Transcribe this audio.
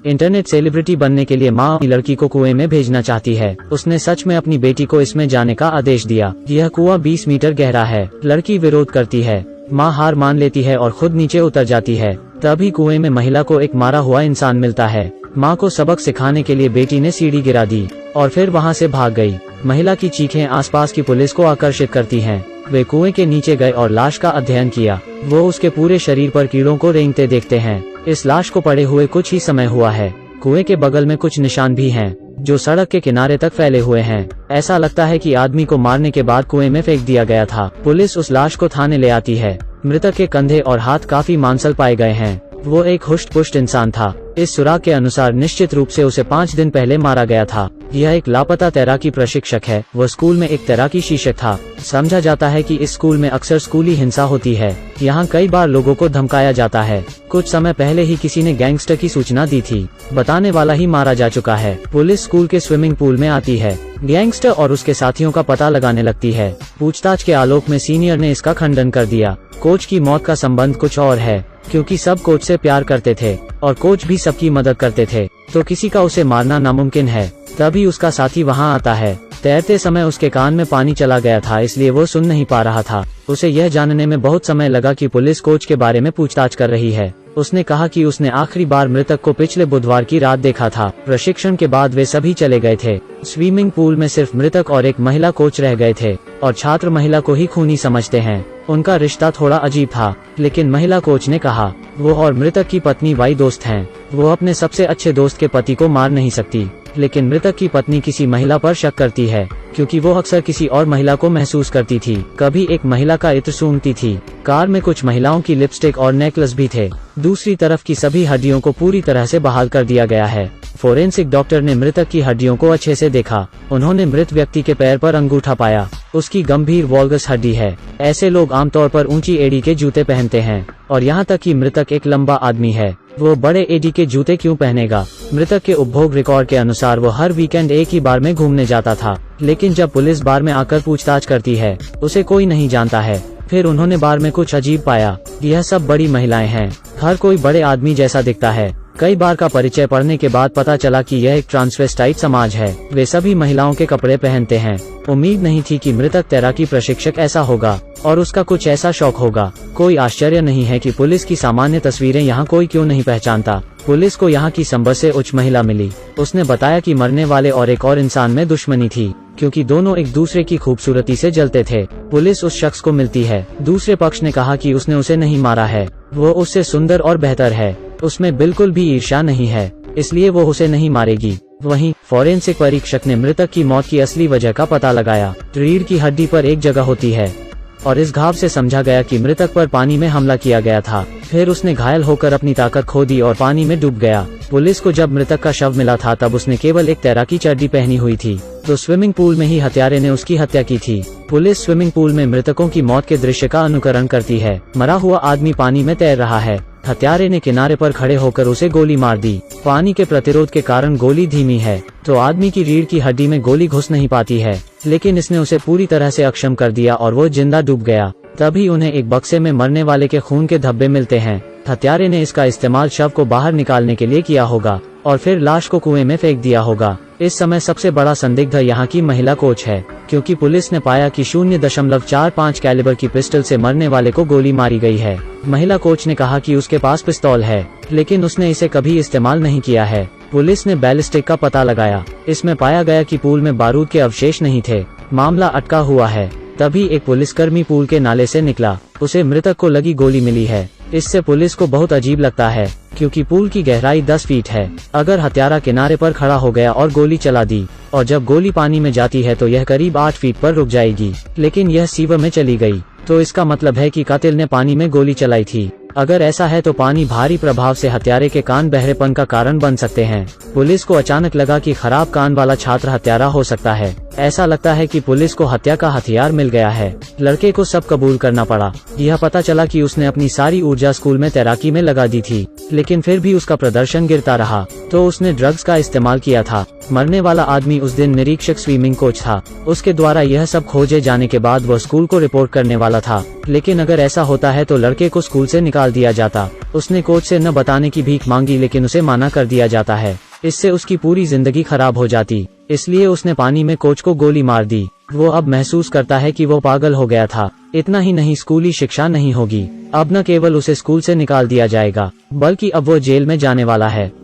Internet celebrity बनने के लिए माँ अपनी लड़की को कुएं में भेजना चाहती है। उसने सच में अपनी बेटी को इसमें जाने का आदेश दिया। यह कुआं 20 मीटर गहरा है। लड़की विरोध करती है। माँ हार मान लेती है और खुद नीचे उतर जाती है। तभी कुएं में महिला को एक मारा हुआ इंसान मिलता है। माँ को सबक सिखाने के लिए बेटी ने सीढ़ी गिरा दी और फिर वहाँ से भाग गई। महिला की चीखें आसपास की पुलिस को आकर्षित करती हैं। वे कुएं के नीचे गए और लाश का अध्ययन किया। वो उसके पूरे शरीर पर कीड़ों को रेंगते देखते हैं। इस लाश को पड़े हुए कुछ ही समय हुआ है। कुएं के बगल में कुछ निशान भी हैं, जो सड़क के किनारे तक फैले हुए हैं। ऐसा लगता है कि आदमी को मारने के बाद कुएं में फेंक दिया गया था। पुलिस उस लाश को थाने ले आती है। मृतक के कंधे और हाथ काफी मांसल पाए गए हैं। वो एक हुष्ट पुष्ट इंसान था। इस सुराग के अनुसार निश्चित रूप से उसे 5 दिन पहले मारा गया था। यह एक लापता तैराकी प्रशिक्षक है। वह स्कूल में एक तैराकी शिक्षक था। समझा जाता है कि इस स्कूल में अक्सर स्कूली हिंसा होती है। यहाँ कई बार लोगों को धमकाया जाता है। कुछ समय पहले ही किसी ने गैंगस्टर की सूचना दी थी। बताने वाला ही मारा जा चुका है। पुलिस स्कूल के स्विमिंग पूल में आती है। गैंगस्टर और उसके साथियों का पता लगाने लगती है। पूछताछ के आलोक में सीनियर ने इसका खंडन कर दिया। कोच की मौत का संबंध कुछ और है, क्योंकि सब कोच से प्यार करते थे और कोच भी सबकी मदद करते थे, तो किसी का उसे मारना नामुमकिन है। तभी उसका साथी वहां आता है। तैरते समय उसके कान में पानी चला गया था, इसलिए वो सुन नहीं पा रहा था। उसे यह जानने में बहुत समय लगा कि पुलिस कोच के बारे में पूछताछ कर रही है। उसने कहा कि उसने आखिरी बार मृतक को पिछले बुधवार की रात देखा था। प्रशिक्षण के बाद वे सभी चले गए थे। स्विमिंग पूल में सिर्फ मृतक और एक महिला कोच रह गए थे और छात्र महिला को ही खूनी समझते हैं। उनका रिश्ता थोड़ा अजीब था, लेकिन महिला कोच ने कहा वो और मृतक की पत्नी वाई दोस्त हैं। वो अपने सबसे अच्छे दोस्त के पति को मार नहीं सकती, लेकिन मृतक की पत्नी किसी महिला पर शक करती है, क्योंकि वो अक्सर किसी और महिला को महसूस करती थी। कभी एक महिला का इत्र सूंघती थी। कार में कुछ महिलाओं की लिपस्टिक और नेकलेस भी थे। दूसरी तरफ की सभी हड्डियों को पूरी तरह से बहाल कर दिया गया है। फोरेंसिक डॉक्टर ने मृतक की हड्डियों को अच्छे से देखा। उन्होंने मृत व्यक्ति के पैर पर अंगूठा पाया। उसकी गंभीर वॉल्गस हड्डी है। ऐसे लोग आमतौर पर ऊंची एड़ी के जूते पहनते हैं, और यहाँ तक कि मृतक एक लंबा आदमी है। वो बड़े एडी के जूते क्यों पहनेगा? मृतक के उपभोग रिकॉर्ड के अनुसार वो हर वीकेंड एक ही बार में घूमने जाता था, लेकिन जब पुलिस बार में आकर पूछताछ करती है, उसे कोई नहीं जानता है। फिर उन्होंने बार में कुछ अजीब पाया। यह सब बड़ी महिलाएं हैं। हर कोई बड़े आदमी जैसा दिखता है। कई बार का परिचय पढ़ने के बाद पता चला कि यह एक ट्रांसवेस्टाइट समाज है। वे सभी महिलाओं के कपड़े पहनते हैं। उम्मीद नहीं थी कि मृतक तैराकी प्रशिक्षक ऐसा होगा और उसका कुछ ऐसा शौक होगा। कोई आश्चर्य नहीं है कि पुलिस की सामान्य तस्वीरें यहाँ कोई क्यों नहीं पहचानता। पुलिस को यहाँ की संबल से उच्च महिला मिली। उसने बताया कि मरने वाले और एक और इंसान में दुश्मनी थी, क्योंकि दोनों एक दूसरे की खूबसूरती से जलते थे। पुलिस उस शख्स को मिलती है। दूसरे पक्ष ने कहा कि उसने उसे नहीं मारा है। वो उससे सुंदर और बेहतर है। उसमें बिल्कुल भी ईर्ष्या नहीं है, इसलिए वो उसे नहीं मारेगी। वहीं फोरेंसिक परीक्षक ने मृतक की मौत की असली वजह का पता लगाया। रीढ़ की हड्डी पर एक जगह होती है और इस घाव से समझा गया कि मृतक पर पानी में हमला किया गया था। फिर उसने घायल होकर अपनी ताकत खो दी और पानी में डूब गया। पुलिस को जब मृतक का शव मिला था तब उसने केवल एक तैराकी चड्डी पहनी हुई थी, तो स्विमिंग पूल में ही हत्यारे ने उसकी हत्या की थी। पुलिस स्विमिंग पूल में मृतकों की मौत के दृश्य का अनुकरण करती है। मरा हुआ आदमी पानी में तैर रहा है। हत्यारे ने किनारे पर खड़े होकर उसे गोली मार दी। पानी के प्रतिरोध के कारण गोली धीमी है, तो आदमी की रीढ़ की हड्डी में गोली घुस नहीं पाती है, लेकिन इसने उसे पूरी तरह से अक्षम कर दिया और वो जिंदा डूब गया। तभी उन्हें एक बक्से में मरने वाले के खून के धब्बे मिलते हैं। हत्यारे ने इसका इस्तेमाल शव को बाहर निकालने के लिए किया होगा और फिर लाश को कुएं में फेंक दिया होगा। इस समय सबसे बड़ा संदिग्ध यहाँ की महिला कोच है, क्योंकि पुलिस ने पाया कि 0.45 कैलिबर की पिस्टल से मरने वाले को गोली मारी गई है। महिला कोच ने कहा कि उसके पास पिस्तौल है, लेकिन उसने इसे कभी इस्तेमाल नहीं किया है। पुलिस ने बैलिस्टिक का पता लगाया। इसमें पाया गया कि पूल में बारूद के अवशेष नहीं थे। मामला अटका हुआ है। तभी एक पुलिसकर्मी पूल के नाले से निकला। उसे मृतक को लगी गोली मिली है। इससे पुलिस को बहुत अजीब लगता है, क्योंकि पूल की गहराई 10 फीट है। अगर हत्यारा किनारे पर खड़ा हो गया और गोली चला दी, और जब गोली पानी में जाती है तो यह करीब 8 फीट पर रुक जाएगी, लेकिन यह सीवर में चली गई, तो इसका मतलब है कि कातिल ने पानी में गोली चलाई थी। अगर ऐसा है तो पानी भारी प्रभाव से हत्यारे के कान बहरेपन का कारण बन सकते हैं। पुलिस को अचानक लगा कि खराब कान वाला छात्र हत्यारा हो सकता है। ऐसा लगता है कि पुलिस को हत्या का हथियार मिल गया है। लड़के को सब कबूल करना पड़ा। यह पता चला कि उसने अपनी सारी ऊर्जा स्कूल में तैराकी में लगा दी थी, लेकिन फिर भी उसका प्रदर्शन गिरता रहा, तो उसने ड्रग्स का इस्तेमाल किया था। मरने वाला आदमी उस दिन निरीक्षक स्विमिंग कोच था। उसके द्वारा यह सब खोजे जाने के बाद वह स्कूल को रिपोर्ट करने वाला था, लेकिन अगर ऐसा होता है तो लड़के को स्कूल से निकाल दिया जाता। उसने कोच से न बताने की भीख मांगी, लेकिन उसे मना कर दिया जाता है। इससे उसकी पूरी जिंदगी खराब हो जाती, इसलिए उसने पानी में कोच को गोली मार दी। वो अब महसूस करता है कि वो पागल हो गया था। इतना ही नहीं, स्कूली शिक्षा नहीं होगी। अब न केवल उसे स्कूल से निकाल दिया जाएगा, बल्कि अब वो जेल में जाने वाला है।